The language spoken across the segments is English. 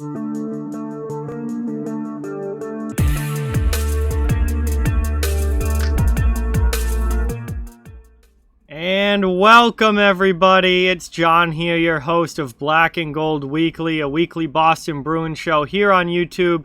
And welcome everybody, it's John here, your host of Black and Gold Weekly, a weekly Boston Bruins show here on YouTube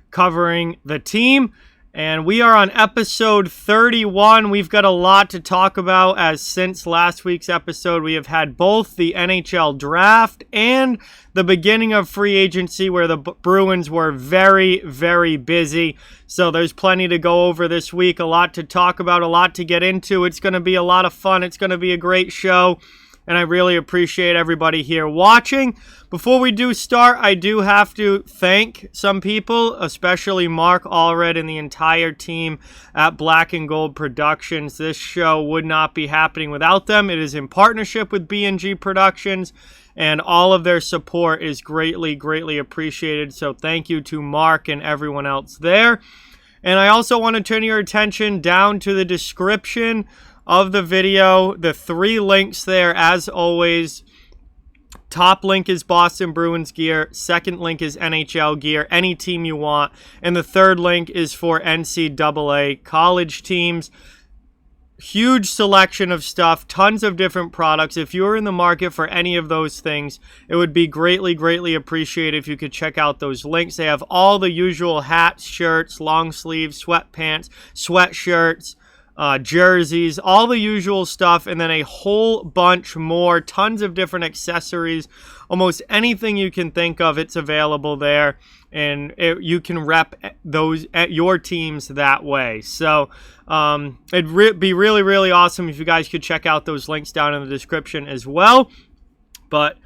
covering the team. And we are on episode 31. We've got a lot to talk about, as since last week's episode we have had both the NHL Draft and the beginning of free agency, where the Bruins were very, very busy. So there's plenty to go over this week, a lot to talk about, a lot to get into. It's going to be a lot of fun. It's going to be a great show, and I really appreciate everybody here watching. Before we do start, I do have to thank some people, especially Mark Allred and the entire team at Black and Gold Productions. This show would not be happening without them. It is in partnership with B&G Productions, and all of their support is greatly, greatly appreciated. So thank you to Mark and everyone else there. And I also want to turn your attention down to the description of the video. The 3 links there, as always. Top link is Boston Bruins gear. Second link is NHL gear, any team you want. And the third link is for NCAA college teams. Huge selection of stuff, tons of different products. If you're in the market for any of those things, it would be greatly, greatly appreciated if you could check out those links. They have all the usual hats, shirts, long sleeves, sweatpants, sweatshirts, jerseys, all the usual stuff, and then a whole bunch more, tons of different accessories, almost anything you can think of, it's available there, and you can rep those at your teams that way. So it'd be really, really awesome if you guys could check out those links down in the description as well. But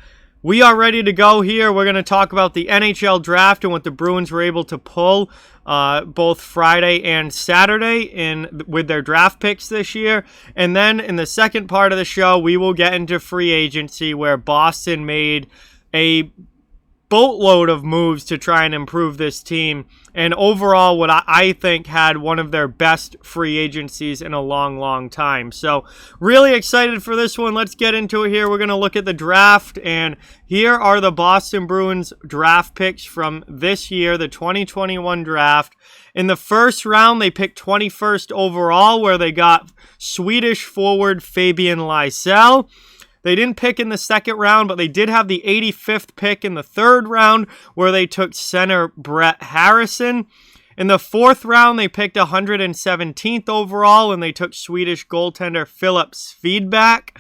we are ready to go here. We're going to talk about the NHL Draft and what the Bruins were able to pull both Friday and Saturday with their draft picks this year. And then in the second part of the show, we will get into free agency, where Boston made a boatload of moves to try and improve this team, and overall what I think had one of their best free agencies in a long, long time. So really excited for this one. Let's get into it here. We're going to look at the draft, and here are the Boston Bruins draft picks from this year, the 2021 draft. In the first round, they picked 21st overall, where they got Swedish forward Fabian Lysell. They didn't pick in the second round, but they did have the 85th pick in the third round, where they took center Brett Harrison. In the fourth round, they picked 117th overall, and they took Swedish goaltender Filip Svedback.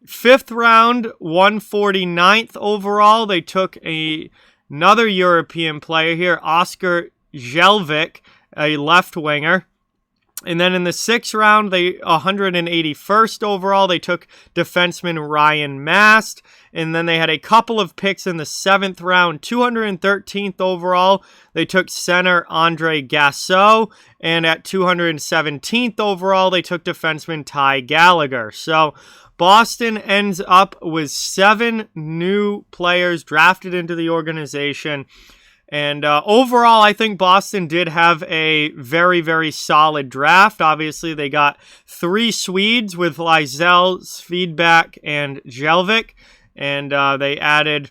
Fifth round, 149th overall, they took another European player here, Oskar Jelvik, a left winger. And then in the sixth round, 181st overall, they took defenseman Ryan Mast. And then they had a couple of picks in the seventh round, 213th overall, they took center Andre Gasso. And at 217th overall, they took defenseman Ty Gallagher. So Boston ends up with 7 new players drafted into the organization. And overall, I think Boston did have a very, very solid draft. Obviously, they got 3 Swedes with Lysell, Svedback, and Jelvik. And they added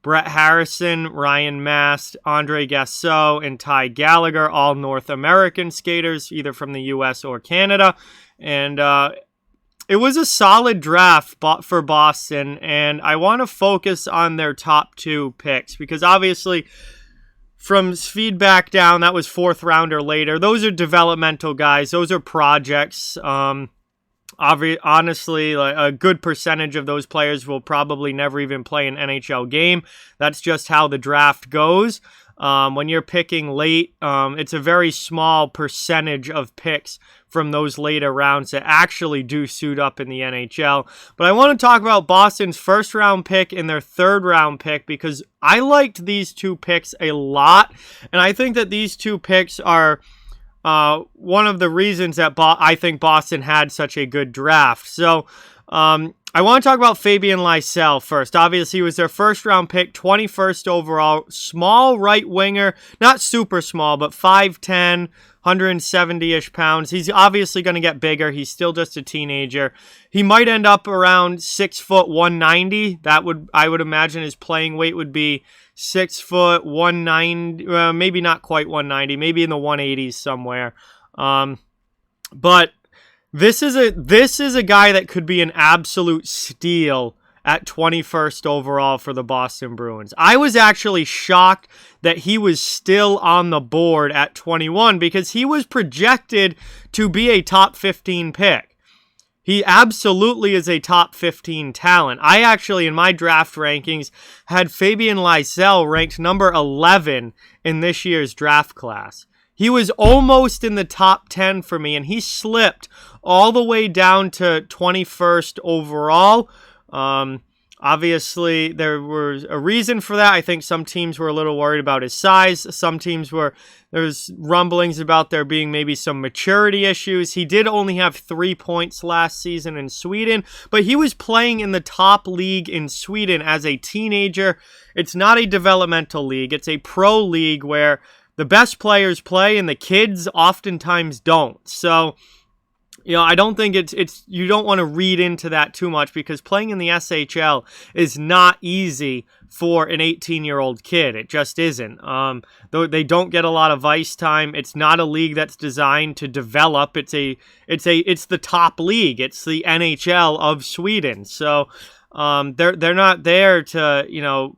Brett Harrison, Ryan Mast, Andre Gasso, and Ty Gallagher, all North American skaters, either from the U.S. or Canada. And it was a solid draft for Boston. And I want to focus on their top 2 picks, because obviously from Svedback down, that was 4th rounder later. Those are developmental guys. Those are projects. Honestly, a good percentage of those players will probably never even play an NHL game. That's just how the draft goes. When you're picking late, it's a very small percentage of picks from those later rounds that actually do suit up in the NHL. But I want to talk about Boston's first round pick and their third round pick, because I liked these 2 picks a lot. And I think that these 2 picks are one of the reasons that I think Boston had such a good draft. So I want to talk about Fabian Lysell first. Obviously, he was their first round pick, 21st overall, small right winger, not super small, but 5'10", 170-ish pounds. He's obviously going to get bigger. He's still just a teenager. He might end up around 6 foot 190. I would imagine his playing weight would be 6 foot 190. Maybe not quite 190. Maybe in the 180s somewhere. But this is a guy that could be an absolute steal at 21st overall for the Boston Bruins. I was actually shocked that he was still on the board at 21 because he was projected to be a top 15 pick. He absolutely is a top 15 talent. I actually, in my draft rankings, had Fabian Lysell ranked number 11 in this year's draft class. He was almost in the top 10 for me, and he slipped all the way down to 21st overall. Obviously, there was a reason for that. I think some teams were a little worried about his size. Some teams there's rumblings about there being maybe some maturity issues. He did only have 3 points last season in Sweden, but he was playing in the top league in Sweden as a teenager. It's not a developmental league. It's a pro league where the best players play and the kids oftentimes don't. So, I don't think you don't want to read into that too much because playing in the SHL is not easy for an 18-year-old kid. It just isn't. Though they don't get a lot of ice time. It's not a league that's designed to develop. It's the top league. It's the NHL of Sweden. So, they're not there to,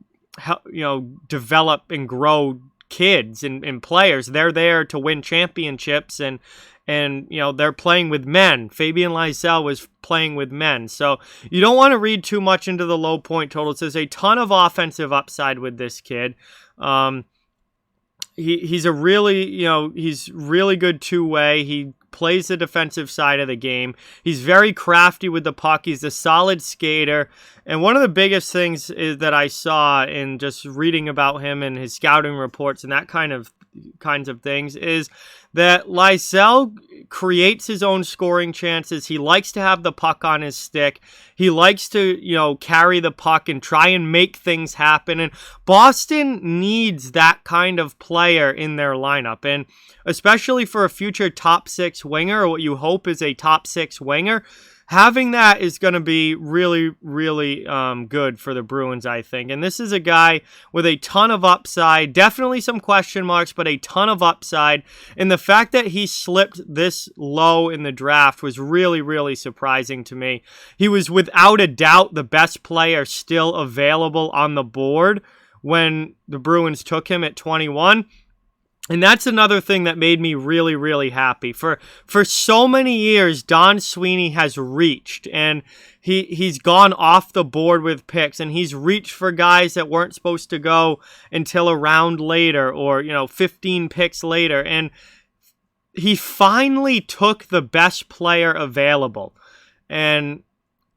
develop and grow kids and players. They're there to win championships and they're playing with men. Fabian Lysell was playing with men. So you don't want to read too much into the low point totals. There's a ton of offensive upside with this kid. He's really good two-way. He plays the defensive side of the game. He's very crafty with the puck. He's a solid skater. And one of the biggest things is that I saw in just reading about him and his scouting reports and that kinds of things is that Lysell creates his own scoring chances. He likes to have the puck on his stick. He likes to, carry the puck and try and make things happen. And Boston needs that kind of player in their lineup. And especially for a future top 6 winger, or what you hope is a top 6 winger, having that is going to be really, really good for the Bruins, I think. And this is a guy with a ton of upside, definitely some question marks, but a ton of upside. And the fact that he slipped this low in the draft was really, really surprising to me. He was without a doubt the best player still available on the board when the Bruins took him at 21. And that's another thing that made me really, really happy. For so many years, Don Sweeney has reached, and he's gone off the board with picks, and he's reached for guys that weren't supposed to go until a round later or, 15 picks later. And he finally took the best player available. And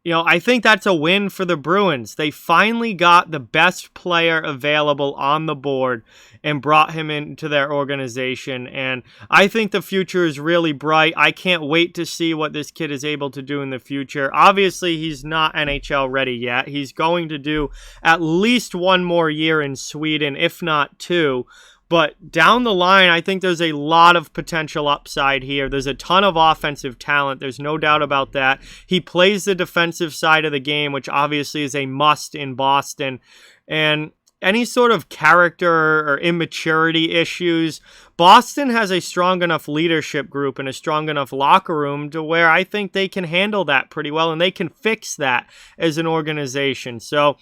I think that's a win for the Bruins. They finally got the best player available on the board and brought him into their organization. And I think the future is really bright. I can't wait to see what this kid is able to do in the future. Obviously, he's not NHL ready yet. He's going to do at least one more year in Sweden, if not 2. But down the line, I think there's a lot of potential upside here. There's a ton of offensive talent. There's no doubt about that. He plays the defensive side of the game, which obviously is a must in Boston. And any sort of character or immaturity issues, Boston has a strong enough leadership group and a strong enough locker room to where I think they can handle that pretty well, and they can fix that as an organization. So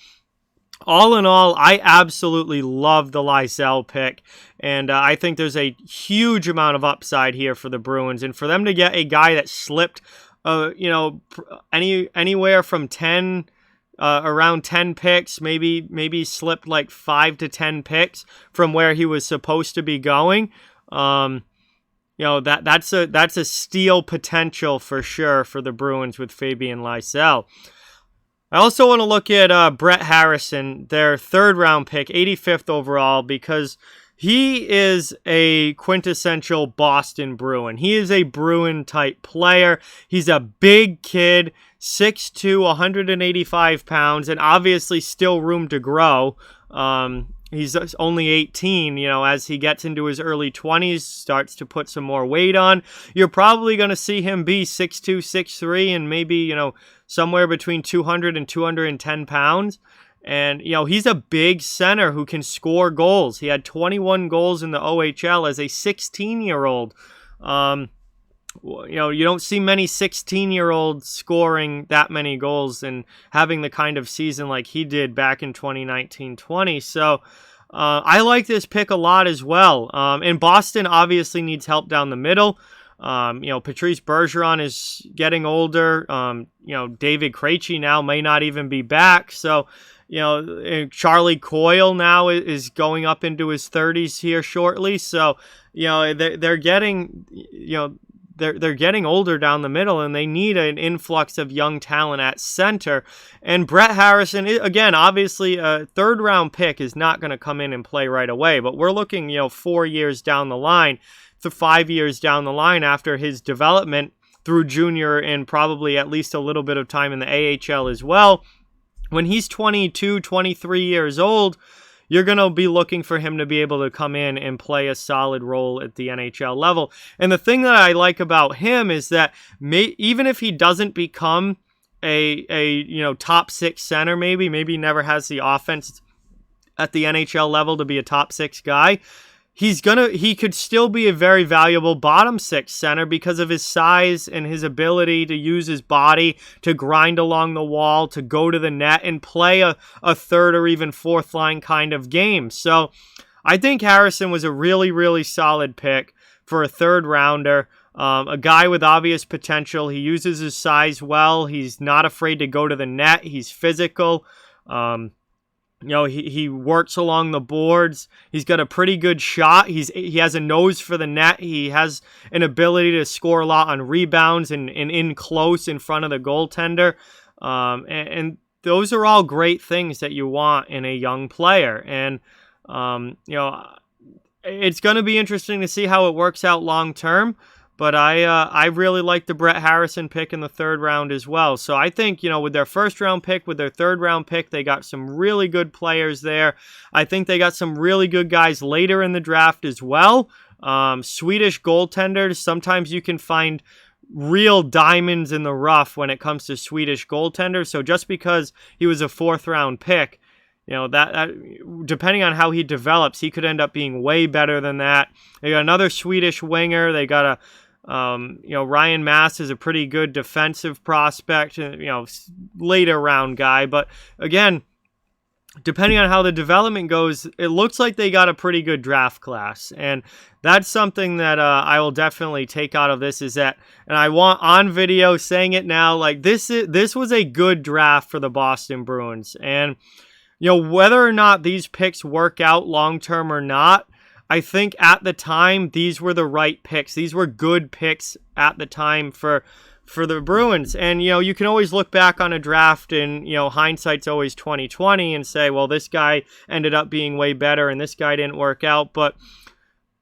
all in all, I absolutely love the Lysell pick, and I think there's a huge amount of upside here for the Bruins, and for them to get a guy that slipped, anywhere from 10, around 10 picks, maybe slipped like 5 to 10 picks from where he was supposed to be going. That's a steal potential for sure for the Bruins with Fabian Lysell. I also want to look at Brett Harrison, their 3rd round pick, 85th overall, because he is a quintessential Boston Bruin. He is a Bruin type player. He's a big kid, 6'2", 185 pounds, and obviously still room to grow. he's only 18, as he gets into his early 20s, starts to put some more weight on, you're probably going to see him be 6'2", 6'3", and maybe, somewhere between 200 and 210 pounds. And, he's a big center who can score goals. He had 21 goals in the OHL as a 16-year-old. You don't see many 16-year-olds scoring that many goals and having the kind of season like he did back in 2019-20. So I like this pick a lot as well. And Boston obviously needs help down the middle. Patrice Bergeron is getting older. David Krejci now may not even be back. So, Charlie Coyle now is going up into his 30s here shortly. So, they're getting, they're getting older down the middle, and they need an influx of young talent at center. And Brett Harrison, again, obviously a third-round pick is not going to come in and play right away, but we're looking, 4 years down the line to 5 years down the line after his development through junior and probably at least a little bit of time in the AHL as well. When he's 22, 23 years old, you're going to be looking for him to be able to come in and play a solid role at the NHL level. And the thing that I like about him is that even if he doesn't become a top six center, maybe never has the offense at the NHL level to be a top six guy, he could still be a very valuable bottom six center because of his size and his ability to use his body to grind along the wall, to go to the net and play a third or even fourth line kind of game. So I think Harrison was a really, really solid pick for a third rounder. A guy with obvious potential. He uses his size well. He's not afraid to go to the net. He's physical. He works along the boards. He's got a pretty good shot. He has a nose for the net. He has an ability to score a lot on rebounds and in close in front of the goaltender. And those are all great things that you want in a young player. And, it's going to be interesting to see how it works out long term. But I really like the Brett Harrison pick in the third round as well. So I think, with their first round pick, with their third round pick, they got some really good players there. I think they got some really good guys later in the draft as well. Swedish goaltenders, sometimes you can find real diamonds in the rough when it comes to Swedish goaltenders. So just because he was a fourth round pick, that depending on how he develops, he could end up being way better than that. They got another Swedish winger. They got Ryan Mass is a pretty good defensive prospect, later round guy. But again, depending on how the development goes, it looks like they got a pretty good draft class. And that's something that I will definitely take out of this is that, and I want on video saying it now, like this was a good draft for the Boston Bruins. And, whether or not these picks work out long-term or not, I think at the time, these were the right picks. These were good picks at the time for the Bruins. And, you can always look back on a draft and, hindsight's always 20/20 and say, well, this guy ended up being way better and this guy didn't work out. But,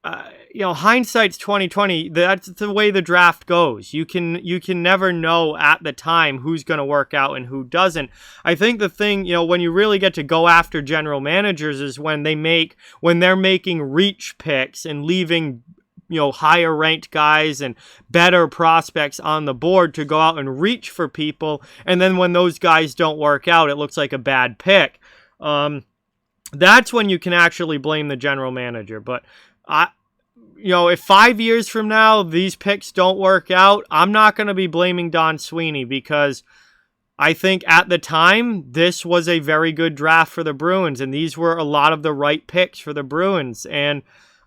hindsight's 20/20. That's the way the draft goes. You can never know at the time who's going to work out and who doesn't. I think the thing, when you really get to go after general managers is when they're making reach picks and leaving, higher ranked guys and better prospects on the board to go out and reach for people. And then when those guys don't work out, it looks like a bad pick. That's when you can actually blame the general manager. But if 5 years from now these picks don't work out, I'm not going to be blaming Don Sweeney because I think at the time this was a very good draft for the Bruins and these were a lot of the right picks for the Bruins. And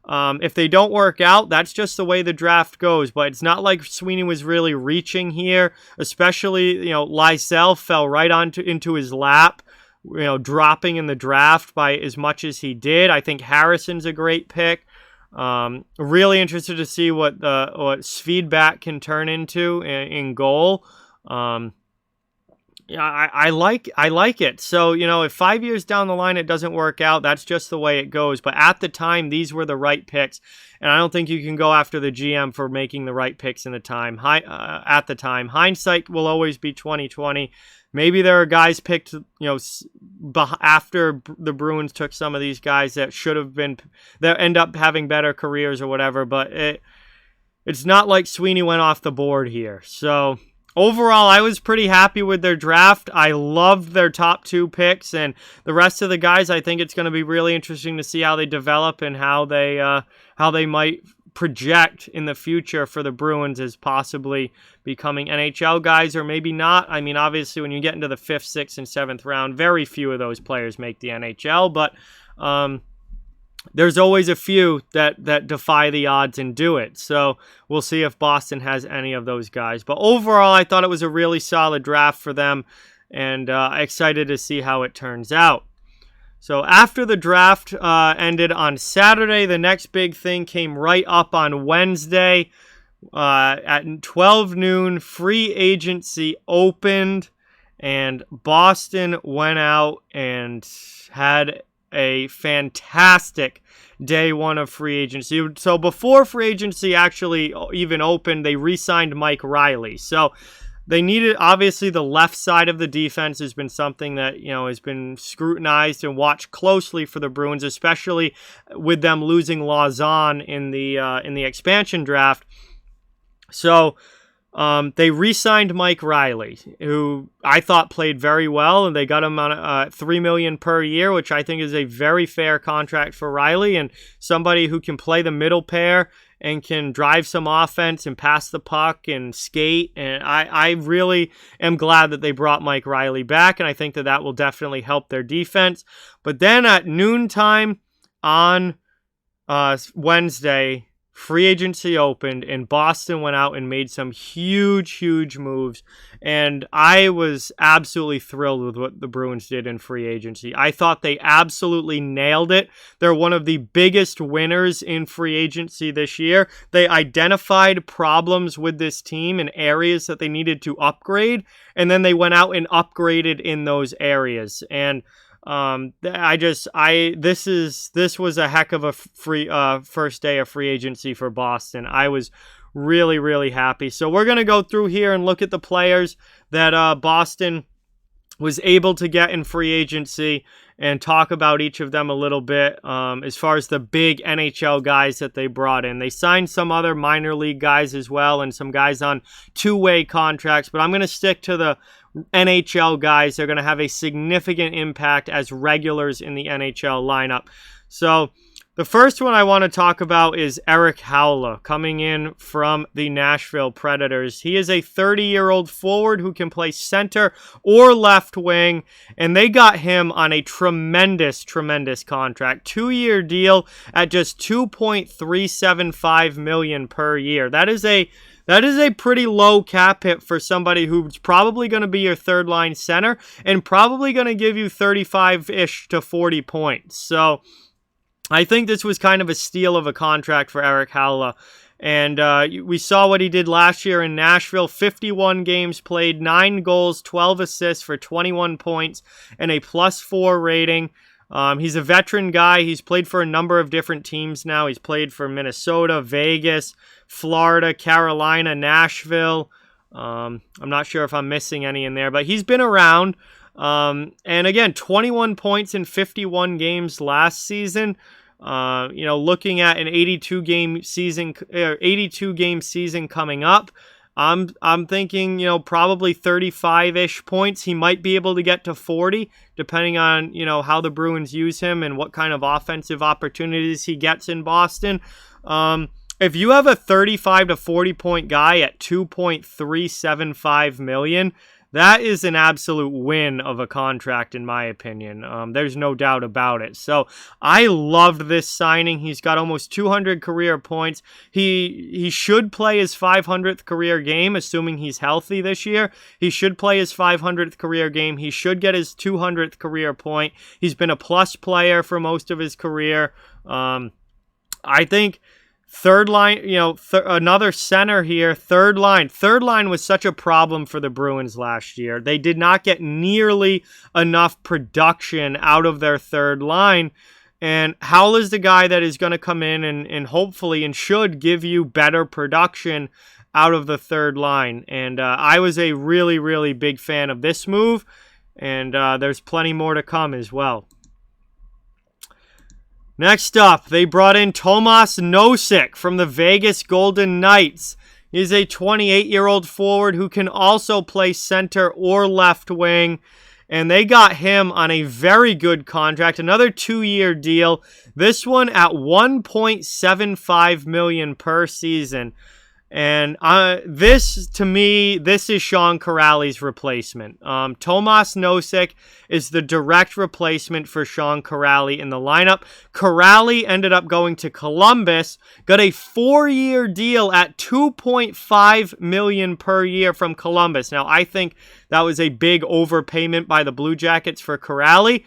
if they don't work out, that's just the way the draft goes. But it's not like Sweeney was really reaching here, especially, Lysell fell right into his lap, dropping in the draft by as much as he did. I think Harrison's a great pick. Really interested to see what Svedback can turn into in goal. I like it. So, if 5 years down the line it doesn't work out, that's just the way it goes. But at the time, these were the right picks, and I don't think you can go after the GM for making the right picks at the time. Hindsight will always be 20/20. maybe there are guys picked, after the Bruins took some of these guys that should have been, that end up having better careers or whatever, but it's not like Sweeney went off the board here. So overall, I was pretty happy with their draft. I loved their top 2 picks, and the rest of the guys, I think it's going to be really interesting to see how they develop and how they might project in the future for the Bruins as possibly becoming NHL guys, or maybe not. I mean, obviously, when you get into the 5th, 6th, and 7th round, very few of those players make the NHL, but there's always a few that defy the odds and do it. So we'll see if Boston has any of those guys. But overall, I thought it was a really solid draft for them, and excited to see how it turns out. So after the draft ended on Saturday, the next big thing came right up on Wednesday. At 12 noon, free agency opened, and Boston went out and had a fantastic day 1 of free agency. So before free agency actually even opened, they re-signed Mike Riley. So they needed, obviously, the left side of the defense has been something that, has been scrutinized and watched closely for the Bruins, especially with them losing Lauzon in the expansion draft. So they re-signed Mike Riley, who I thought played very well, and they got him on $3 million per year, which I think is a very fair contract for Riley, and somebody who can play the middle pair and can drive some offense and pass the puck and skate. And I really am glad that they brought Mike Riley back, and I think that will definitely help their defense. But then at noontime on Wednesday, free agency opened, and Boston went out and made some huge moves. And I was absolutely thrilled with what the Bruins did in free agency. I thought they absolutely nailed it. They're one of the biggest winners in free agency this year. They identified problems with this team and areas that they needed to upgrade, and then they went out and upgraded in those areas. And this was a heck of a first day of free agency for Boston. I was really happy. So we're going to go through here and look at the players that Boston was able to get in free agency and talk about each of them a little bit as far as the big NHL guys that they brought in. They signed some other minor league guys as well and some guys on 2-way contracts, but I'm going to stick to the NHL guys. They're going to have a significant impact as regulars in the NHL lineup. So the first one I want to talk about is Erik Haula, coming in from the Nashville Predators. He is a 30-year-old forward who can play center or left wing, and they got him on a tremendous contract. 2-year deal at just $2.375 million per year. That is a pretty low cap hit for somebody who's probably going to be your third-line center and probably going to give you 35-ish to 40 points. So I think this was kind of a steal of a contract for Erik Haula. And we saw what he did last year in Nashville. 51 games played, 9 goals, 12 assists for 21 points, and a +4 rating. He's a veteran guy. He's played for a number of different teams now. He's played for Minnesota, Vegas, Florida, Carolina, Nashville. I'm not sure if I'm missing any in there, but he's been around. And again, 21 points in 51 games last season. Looking at an 82 game season coming up, I'm thinking, probably 35-ish points. He might be able to get to 40, depending on, how the Bruins use him and what kind of offensive opportunities he gets in Boston. If you have a 35 to 40 point guy at $2.375 million, that is an absolute win of a contract, in my opinion. There's no doubt about it. So I loved this signing. He's got almost 200 career points. He should play his 500th career game, assuming he's healthy this year. He should play his 500th career game. He should get his 200th career point. He's been a plus player for most of his career. I think third line, another center here, third line. Third line was such a problem for the Bruins last year. They did not get nearly enough production out of their third line. And Howell is the guy that is going to come in and hopefully and should give you better production out of the third line. And I was a really, really big fan of this move. And there's plenty more to come as well. Next up, they brought in Tomas Nosek from the Vegas Golden Knights. He's a 28-year-old forward who can also play center or left wing. And they got him on a very good contract, another 2-year deal. This one at $1.75 million per season. And this, to me, this is Sean Kuraly's replacement. Tomas Nosek is the direct replacement for Sean Kuraly in the lineup. Kuraly ended up going to Columbus, got a 4-year deal at $2.5 million per year from Columbus. Now, I think that was a big overpayment by the Blue Jackets for Kuraly.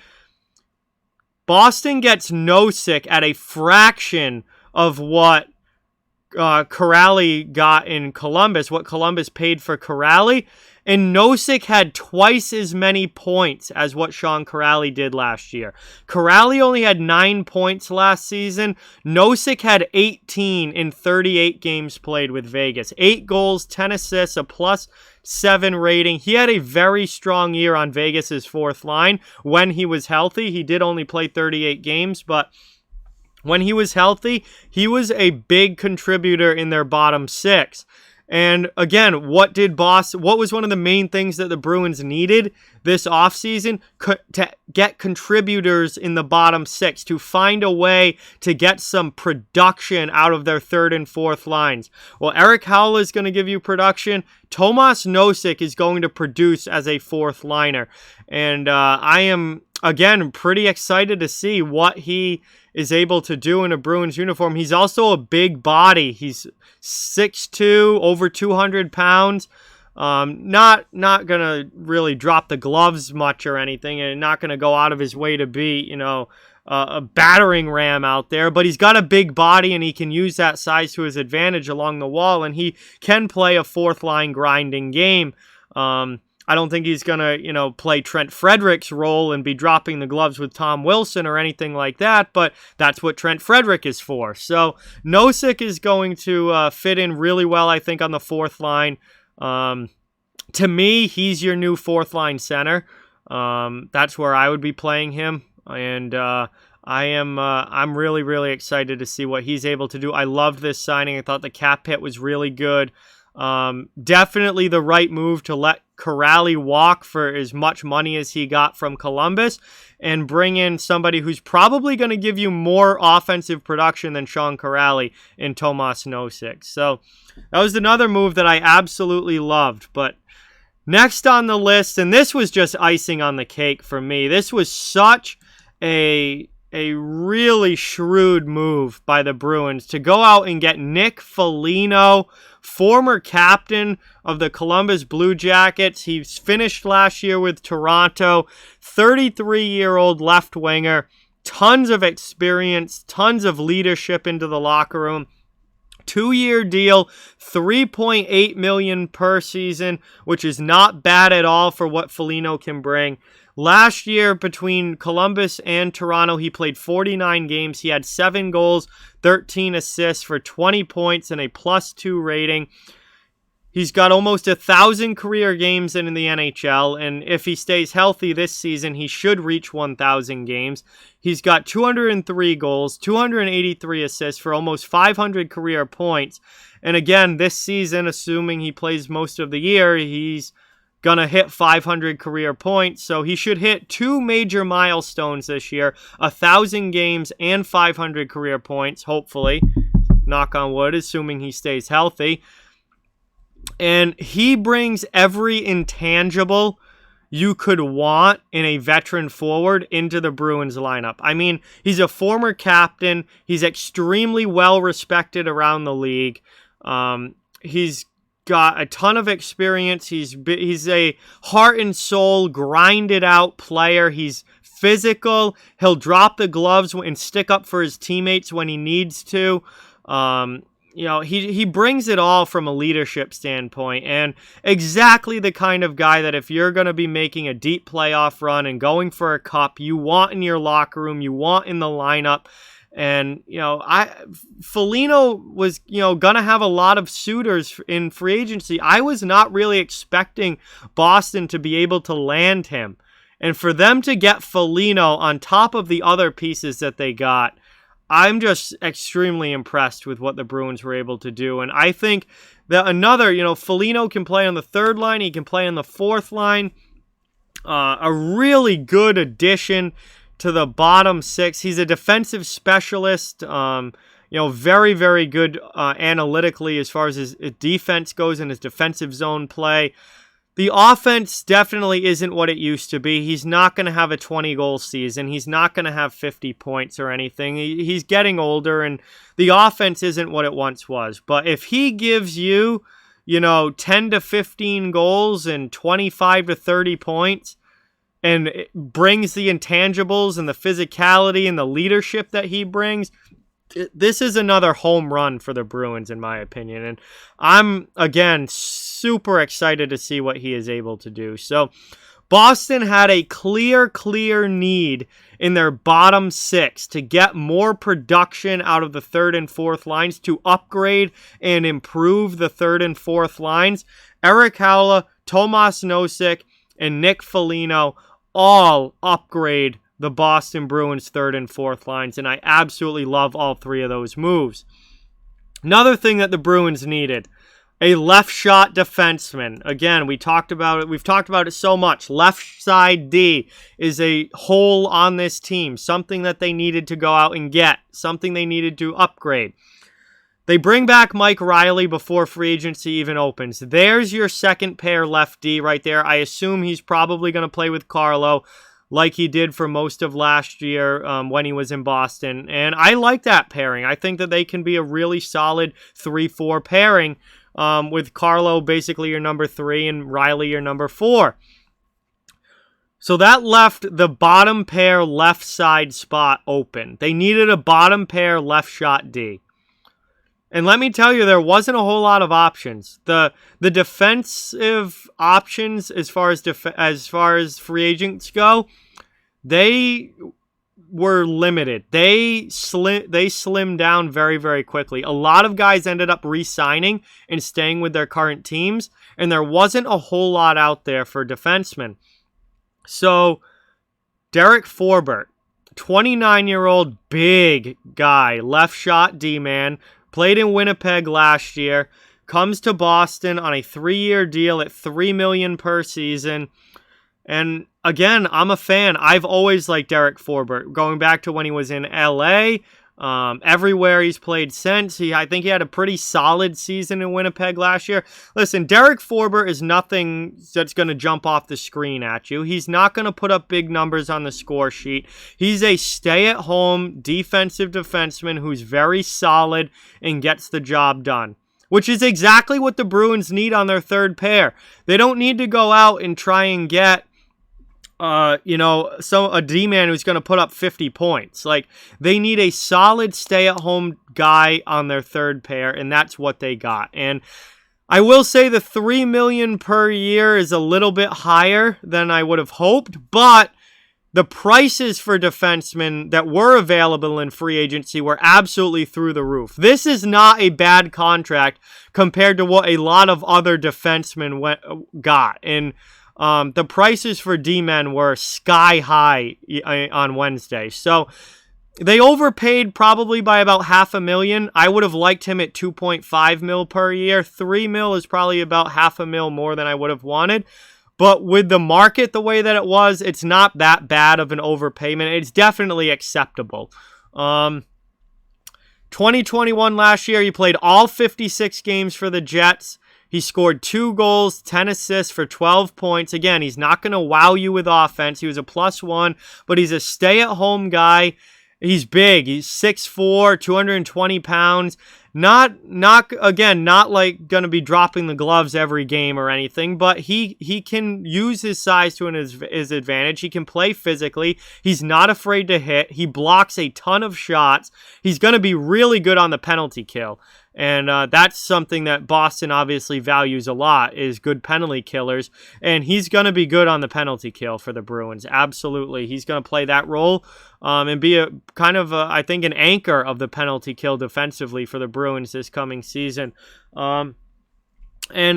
Boston gets Nosek at a fraction of what Kuraly got in Columbus, what Columbus paid for Kuraly, and Nosek had twice as many points as what Sean Kuraly did last year. Kuraly only had 9 points last season. Nosek had 18 in 38 games played with Vegas. 8 goals, 10 assists, a +7 rating. He had a very strong year on Vegas's fourth line when he was healthy. He did only play 38 games, but when he was healthy, he was a big contributor in their bottom six. And again, what was one of the main things that the Bruins needed this offseason? To get contributors in the bottom six, to find a way to get some production out of their third and fourth lines. Well, Eric Howell is going to give you production. Tomas Nosek is going to produce as a fourth liner. And I am, again, pretty excited to see what he is able to do in a Bruins uniform. He's also a big body. He's 6'2", over 200 pounds. Not going to really drop the gloves much or anything, and not going to go out of his way to be, a battering ram out there. But he's got a big body, and he can use that size to his advantage along the wall, and he can play a fourth line grinding game. I don't think he's going to, play Trent Frederick's role and be dropping the gloves with Tom Wilson or anything like that, but that's what Trent Frederick is for. So Nosek is going to fit in really well, I think, on the fourth line. To me, he's your new fourth line center. That's where I would be playing him, and I'm really, really excited to see what he's able to do. I loved this signing. I thought the cap hit was really good. Definitely the right move to let Kuraly walk for as much money as he got from Columbus and bring in somebody who's probably going to give you more offensive production than Sean Kuraly in Tomas Nosek. So that was another move that I absolutely loved. But next on the list, and this was just icing on the cake for me, this was such a really shrewd move by the Bruins to go out and get Nick Foligno, former captain of the Columbus Blue Jackets. He's finished last year with Toronto, 33-year-old left winger, tons of experience, tons of leadership into the locker room. 2-year deal, $3.8 million per season, which is not bad at all for what Foligno can bring. Last year, between Columbus and Toronto, he played 49 games. He had 7 goals, 13 assists for 20 points and a +2 rating. He's got almost 1,000 career games in the NHL, and if he stays healthy this season, he should reach 1,000 games. He's got 203 goals, 283 assists for almost 500 career points. And again, this season, assuming he plays most of the year, he's gonna hit 500 career points, so he should hit 2 major milestones this year, 1,000 games and 500 career points, hopefully, knock on wood, assuming he stays healthy. And he brings every intangible you could want in a veteran forward into the Bruins lineup. I mean, he's a former captain, he's extremely well respected around the league, he's got a ton of experience. He's a heart and soul, grinded out player. He's physical. He'll drop the gloves and stick up for his teammates when he needs to. he brings it all from a leadership standpoint, and exactly the kind of guy that if you're going to be making a deep playoff run and going for a cup, you want in your locker room, you want in the lineup. And, Foligno was, going to have a lot of suitors in free agency. I was not really expecting Boston to be able to land him. And for them to get Foligno on top of the other pieces that they got, I'm just extremely impressed with what the Bruins were able to do. And I think that Foligno can play on the third line. He can play on the fourth line. A really good addition to the bottom six. He's a defensive specialist. Very, very good analytically as far as his defense goes and his defensive zone play. The offense definitely isn't what it used to be. He's not going to have a 20-goal season. He's not going to have 50 points or anything. He's getting older, and the offense isn't what it once was. But if he gives you, 10 to 15 goals and 25 to 30 points, and it brings the intangibles and the physicality and the leadership that he brings, this is another home run for the Bruins, in my opinion. And I'm, again, super excited to see what he is able to do. So Boston had a clear need in their bottom six to get more production out of the third and fourth lines, to upgrade and improve the third and fourth lines. Erik Haula, Tomas Nosek, and Nick Foligno all upgrade the Boston Bruins third and fourth lines, and I absolutely love all three of those moves. Another thing that the Bruins needed, a left shot defenseman. Again, we've talked about it so much. Left side D is a hole on this team, something that they needed to go out and get, something they needed to upgrade. They bring back Mike Riley before free agency even opens. There's your second pair left D right there. I assume he's probably going to play with Carlo, like he did for most of last year when he was in Boston. And I like that pairing. I think that they can be a really solid 3-4 pairing with Carlo basically your number 3 and Riley your number 4. So that left the bottom pair left side spot open. They needed a bottom pair left shot D. And let me tell you, there wasn't a whole lot of options. The defensive options, as far as free agents go, they were limited. They slimmed down very, very quickly. A lot of guys ended up re-signing and staying with their current teams, and there wasn't a whole lot out there for defensemen. So Derek Forbort, 29-year-old big guy, left shot D-man, played in Winnipeg last year, comes to Boston on a 3-year deal at $3 million per season. And again, I'm a fan. I've always liked Derek Forbort, going back to when he was in LA. Everywhere he's played since. I think he had a pretty solid season in Winnipeg last year. Listen, Derek Forbort is nothing that's going to jump off the screen at you. He's not going to put up big numbers on the score sheet. He's a stay-at-home defensive defenseman who's very solid and gets the job done, which is exactly what the Bruins need on their third pair. They don't need to go out and try and get a D-man who's going to put up 50 points. Like, they need a solid stay-at-home guy on their third pair, and that's what they got. And I will say the $3 million per year is a little bit higher than I would have hoped, but the prices for defensemen that were available in free agency were absolutely through the roof. This is not a bad contract compared to what a lot of other defensemen got. And the prices for D-men were sky high on Wednesday. So they overpaid probably by about $500,000. I would have liked him at $2.5 million per year. $3 million is probably about $500,000 more than I would have wanted. But with the market the way that it was, it's not that bad of an overpayment. It's definitely acceptable. 2021 last year, he played all 56 games for the Jets. He scored 2 goals, 10 assists for 12 points. Again, he's not going to wow you with offense. He was a +1, but he's a stay-at-home guy. He's big. He's 6'4", 220 pounds. Not like going to be dropping the gloves every game or anything, but he can use his size to his advantage. He can play physically. He's not afraid to hit. He blocks a ton of shots. He's going to be really good on the penalty kill. And that's something that Boston obviously values a lot, is good penalty killers. And he's going to be good on the penalty kill for the Bruins. Absolutely. He's going to play that role and be a kind of, I think, an anchor of the penalty kill defensively for the Bruins this coming season. And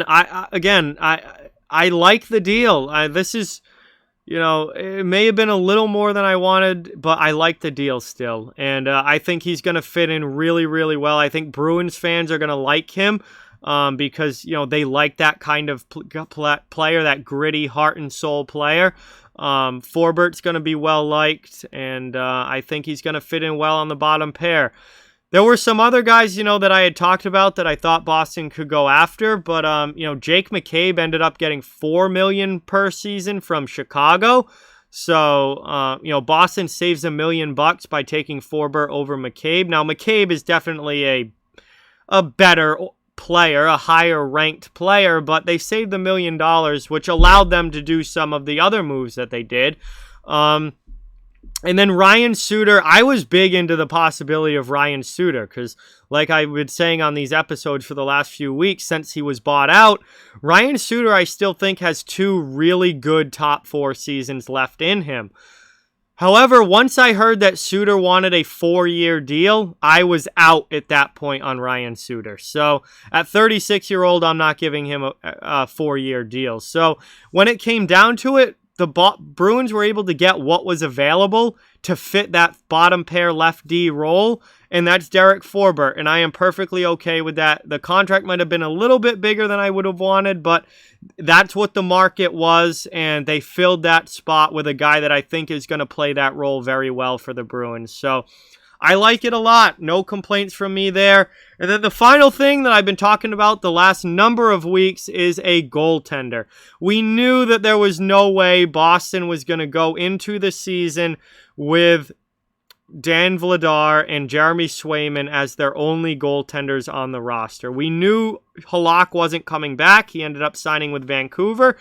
I like the deal. This is, it may have been a little more than I wanted, but I like the deal still. And I think he's going to fit in really, really well. I think Bruins fans are going to like him because, they like that kind of player, that gritty heart and soul player. Forbert's going to be well liked, and I think he's going to fit in well on the bottom pair. There were some other guys, that I had talked about that I thought Boston could go after, but, Jake McCabe ended up getting $4 million per season from Chicago. So, Boston saves $1 million by taking Forbert over McCabe. Now, McCabe is definitely a better player, a higher ranked player, but they saved $1 million, which allowed them to do some of the other moves that they did. And then Ryan Suter, I was big into the possibility of Ryan Suter because, like I've been saying on these episodes for the last few weeks since he was bought out, Ryan Suter I still think has 2 really good top 4 seasons left in him. However, once I heard that Suter wanted a 4-year deal, I was out at that point on Ryan Suter. So at 36-year-old, I'm not giving him a 4-year deal. So when it came down to it, the Bruins were able to get what was available to fit that bottom pair left D role, and that's Derek Forbert, and I am perfectly okay with that. The contract might have been a little bit bigger than I would have wanted, but that's what the market was, and they filled that spot with a guy that I think is going to play that role very well for the Bruins. So I like it a lot. No complaints from me there. And then the final thing that I've been talking about the last number of weeks is a goaltender. We knew that there was no way Boston was going to go into the season with Dan Vladar and Jeremy Swayman as their only goaltenders on the roster. We knew Halak wasn't coming back. He ended up signing with Vancouver.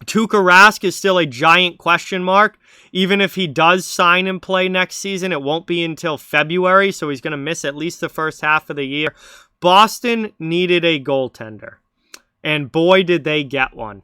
Tuukka Rask is still a giant question mark. Even if he does sign and play next season, it won't be until February, so he's going to miss at least the first half of the year. Boston needed a goaltender, and boy, did they get one.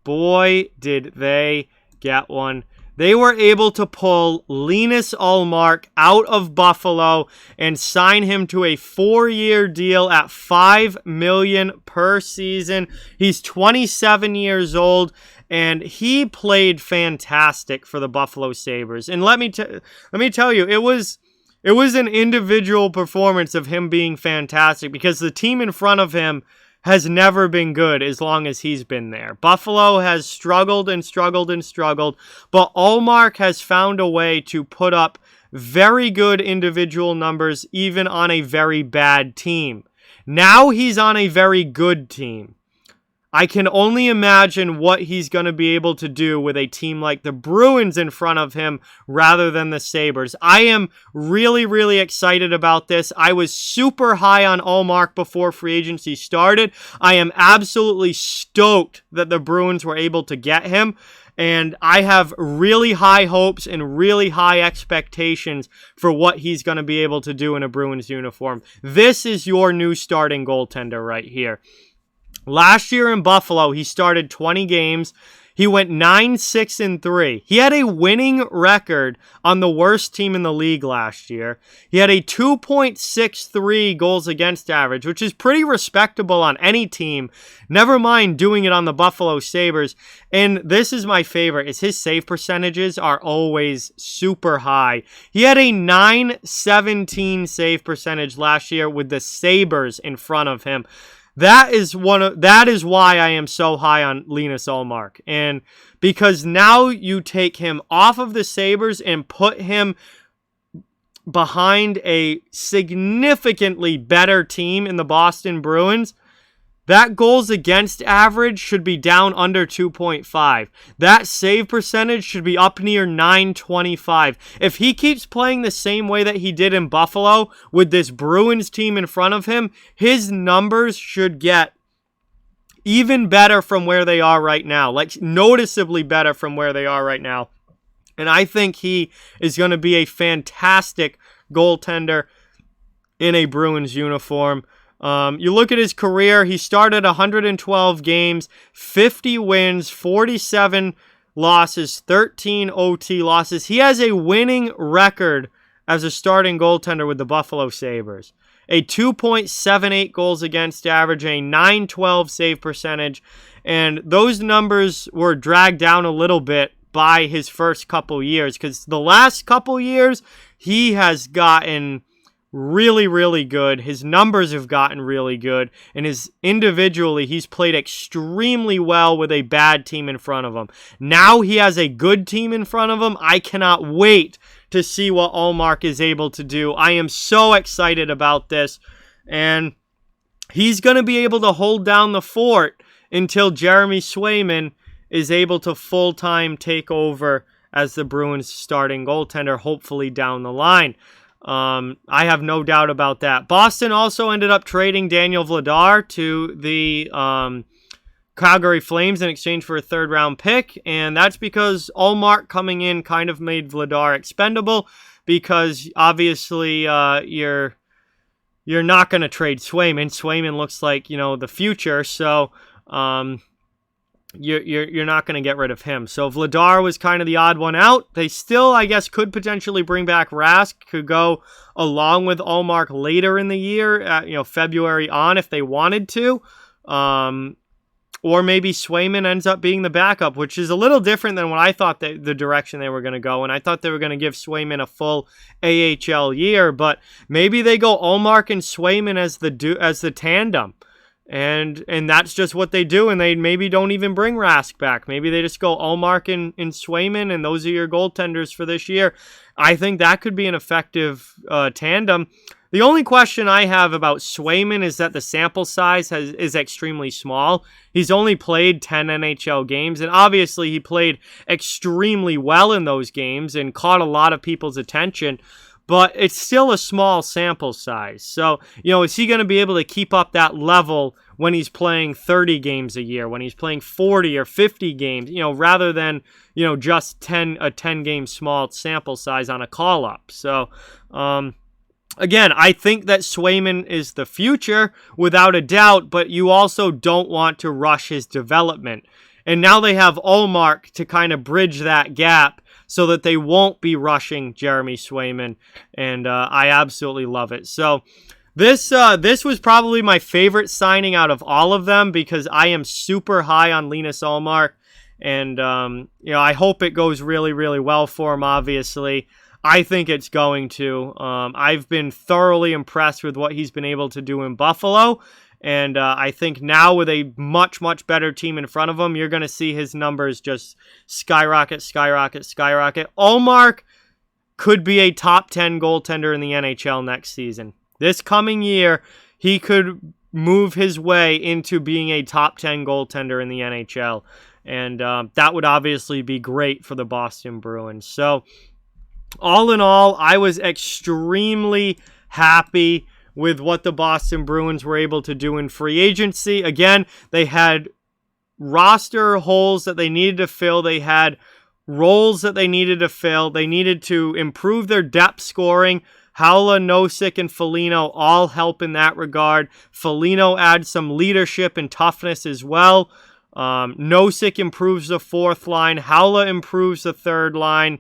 Boy, did they get one. They were able to pull Linus Ullmark out of Buffalo and sign him to a 4-year deal at $5 million per season. He's 27 years old, and he played fantastic for the Buffalo Sabres. And let me tell you, it was an individual performance of him being fantastic because the team in front of him has never been good as long as he's been there. Buffalo has struggled and struggled and struggled, but Ullmark has found a way to put up very good individual numbers even on a very bad team. Now he's on a very good team. I can only imagine what he's going to be able to do with a team like the Bruins in front of him rather than the Sabres. I am really, really excited about this. I was super high on Ullmark before free agency started. I am absolutely stoked that the Bruins were able to get him. And I have really high hopes and really high expectations for what he's going to be able to do in a Bruins uniform. This is your new starting goaltender right here. Last year in Buffalo, he started 20 games. He went 9-6-3. He had a winning record on the worst team in the league last year. He had a 2.63 goals against average, which is pretty respectable on any team. Never mind doing it on the Buffalo Sabres. And this is my favorite, is his save percentages are always super high. He had a .917 save percentage last year with the Sabres in front of him. That is why I am so high on Linus Ullmark. And because now you take him off of the Sabres and put him behind a significantly better team in the Boston Bruins, that goals against average should be down under 2.5. That save percentage should be up near 925. If he keeps playing the same way that he did in Buffalo with this Bruins team in front of him, his numbers should get even better from where they are right now. Like noticeably better from where they are right now. And I think he is going to be a fantastic goaltender. in a Bruins uniform. You look at his career, he started 112 games, 50 wins, 47 losses, 13 OT losses. He has a winning record as a starting goaltender with the Buffalo Sabres. A 2.78 goals against average, a 912 save percentage, and those numbers were dragged down a little bit by his first couple years, because the last couple years he has gotten really, really good. His numbers have gotten really good, and individually he's played extremely well with a bad team in front of him. Now he has a good team in front of him. I cannot wait to see what Ullmark is able to do. I am so excited about this, and he's going to be able to hold down the fort until Jeremy Swayman is able to full-time take over as the Bruins starting goaltender, hopefully down the line. I have no doubt about that. Boston also ended up trading Daniel Vladar to the Calgary Flames in exchange for a third-round pick, and that's because Ullmark coming in kind of made Vladar expendable, because obviously you're not going to trade Swayman. Swayman looks like, the future, so you're not going to get rid of him. So Vladar was kind of the odd one out. They still, I guess, could potentially bring back Rask, could go along with Ullmark later in the year, February on, if they wanted to. Or maybe Swayman ends up being the backup, which is a little different than what I thought the direction they were going to go. And I thought they were going to give Swayman a full AHL year, but maybe they go Ullmark and Swayman as the tandem. And that's just what they do, and they maybe don't even bring Rask back. Maybe they just go Ullmark and Swayman, and those are your goaltenders for this year. I think that could be an effective tandem. The only question I have about Swayman is that the sample size is extremely small. He's only played 10 NHL games, and obviously he played extremely well in those games and caught a lot of people's attention, but it's still a small sample size. So, is he going to be able to keep up that level when he's playing 30 games a year, when he's playing 40 or 50 games, rather than, just a 10-game small sample size on a call-up. So, again, I think that Swayman is the future, without a doubt, but you also don't want to rush his development. And now they have Ullmark to kind of bridge that gap so that they won't be rushing Jeremy Swayman, and I absolutely love it. So this was probably my favorite signing out of all of them, because I am super high on Linus Ullmark, and I hope it goes really, really well for him, obviously. I think it's going to. I've been thoroughly impressed with what he's been able to do in Buffalo, and I think now with a much, much better team in front of him, you're going to see his numbers just skyrocket, skyrocket, skyrocket. Ullmark could be a top 10 goaltender in the NHL next season. This coming year, he could move his way into being a top 10 goaltender in the NHL, and that would obviously be great for the Boston Bruins. So, all in all, I was extremely happy with what the Boston Bruins were able to do in free agency. Again, they had roster holes that they needed to fill. They had roles that they needed to fill. They needed to improve their depth scoring. Haula, Nosek, and Foligno all help in that regard. Foligno adds some leadership and toughness as well. Nosek improves the fourth line. Haula improves the third line.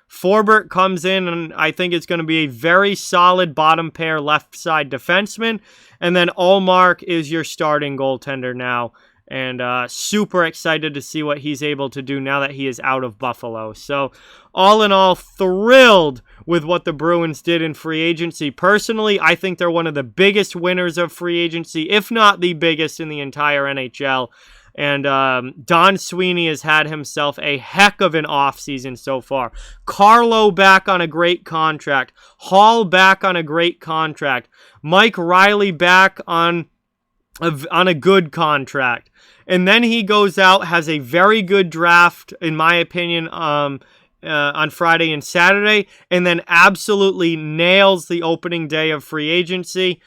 Forbert comes in, and I think it's going to be a very solid bottom pair left side defenseman. And then Ullmark is your starting goaltender now. And super excited to see what he's able to do now that he is out of Buffalo. So all in all, thrilled with what the Bruins did in free agency. Personally, I think they're one of the biggest winners of free agency, if not the biggest in the entire NHL. And Don Sweeney has had himself a heck of an offseason so far. Carlo back on a great contract. Hall back on a great contract. Mike Riley back on a good contract. And then he goes out, has a very good draft, in my opinion, on Friday and Saturday, and then absolutely nails the opening day of free agency,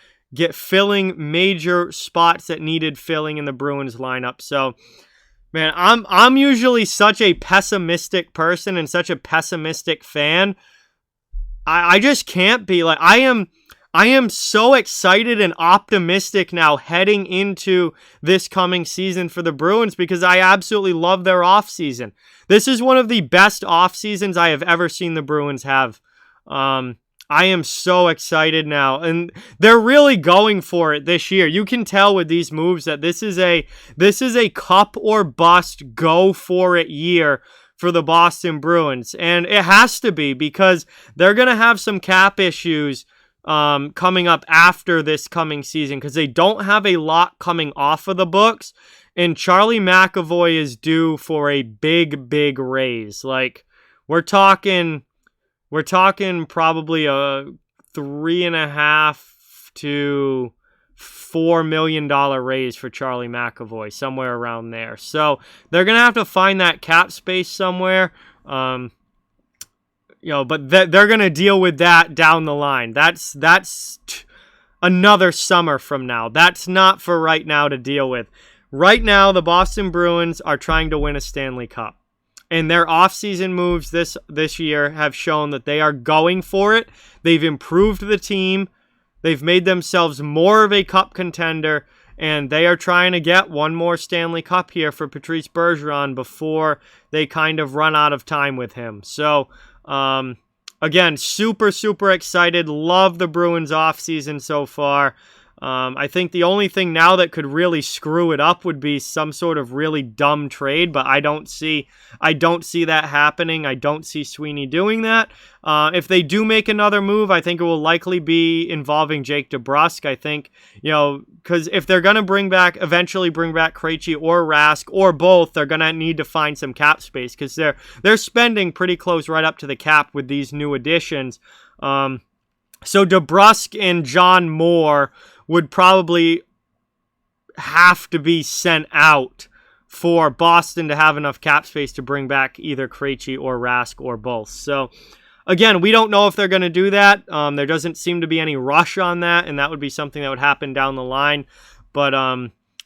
filling major spots that needed filling in the Bruins lineup. So, man, I'm usually such a pessimistic person and such a pessimistic fan. I just can't be. Like, I am so excited and optimistic now heading into this coming season for the Bruins because I absolutely love their offseason. This is one of the best off seasons I have ever seen the Bruins have. I am so excited now, and they're really going for it this year. You can tell with these moves that this is a cup or bust, go for it year for the Boston Bruins, and it has to be because they're going to have some cap issues coming up after this coming season because they don't have a lot coming off of the books, and Charlie McAvoy is due for a big raise. Like, we're talking probably a $3.5 to $4 million raise for Charlie McAvoy, somewhere around there. So they're gonna have to find that cap space somewhere. But they're going to deal with that down the line. That's another summer from now. That's not for right now to deal with. Right now, the Boston Bruins are trying to win a Stanley Cup. And their offseason moves this year have shown that they are going for it. They've improved the team. They've made themselves more of a cup contender. And they are trying to get one more Stanley Cup here for Patrice Bergeron before they kind of run out of time with him. So, again, super excited. Love the Bruins offseason so far. I think the only thing now that could really screw it up would be some sort of really dumb trade, but I don't see that happening. I don't see Sweeney doing that. If they do make another move, I think it will likely be involving Jake DeBrusk. I think, because if they're going to eventually bring back Krejci or Rask or both, they're going to need to find some cap space because they're spending pretty close right up to the cap with these new additions. So DeBrusk and John Moore would probably have to be sent out for Boston to have enough cap space to bring back either Krejci or Rask or both. So, again, we don't know if they're going to do that. There doesn't seem to be any rush on that, and that would be something that would happen down the line. But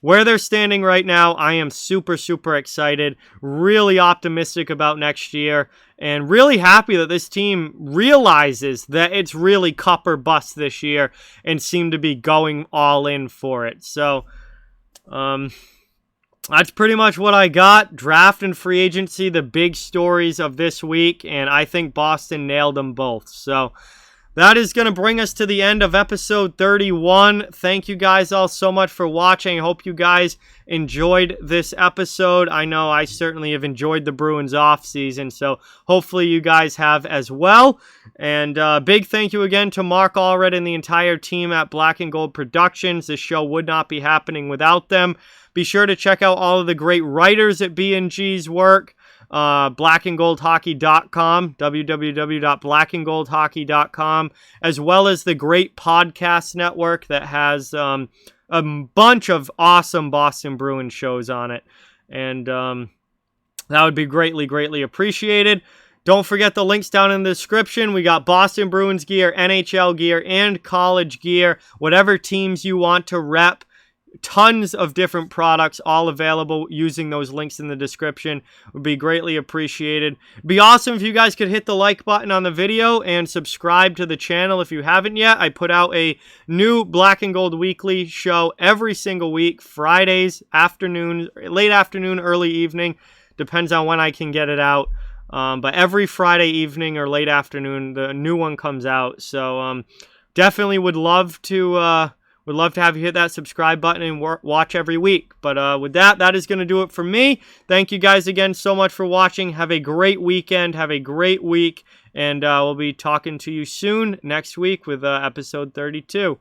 where they're standing right now, I am super excited, really optimistic about next year, and really happy that this team realizes that it's really cup or bust this year and seem to be going all in for it. So, that's pretty much what I got. Draft and free agency, the big stories of this week, and I think Boston nailed them both. So, that is going to bring us to the end of episode 31. Thank you guys all so much for watching. I hope you guys enjoyed this episode. I know I certainly have enjoyed the Bruins offseason, so hopefully you guys have as well. And big thank you again to Mark Allred and the entire team at Black and Gold Productions. This show would not be happening without them. Be sure to check out all of the great writers at B&G's work. blackandgoldhockey.com, www.blackandgoldhockey.com, as well as the great podcast network that has a bunch of awesome Boston Bruins shows on it. And that would be greatly appreciated. Don't forget the links down in the description. We got Boston Bruins gear, NHL gear, and college gear. Whatever teams you want to rep. Tons of different products all available using those links in the description. Would be greatly appreciated. It'd be awesome if you guys could hit the like button on the video and subscribe to the channel if you haven't yet. I put out a new Black and Gold Weekly show every single week, Fridays, afternoon, late afternoon, early evening. Depends on when I can get it out. But every Friday evening or late afternoon, the new one comes out. So definitely would love to have you hit that subscribe button and watch every week. But with that is going to do it for me. Thank you guys again so much for watching. Have a great weekend. Have a great week. And we'll be talking to you soon next week with episode 32.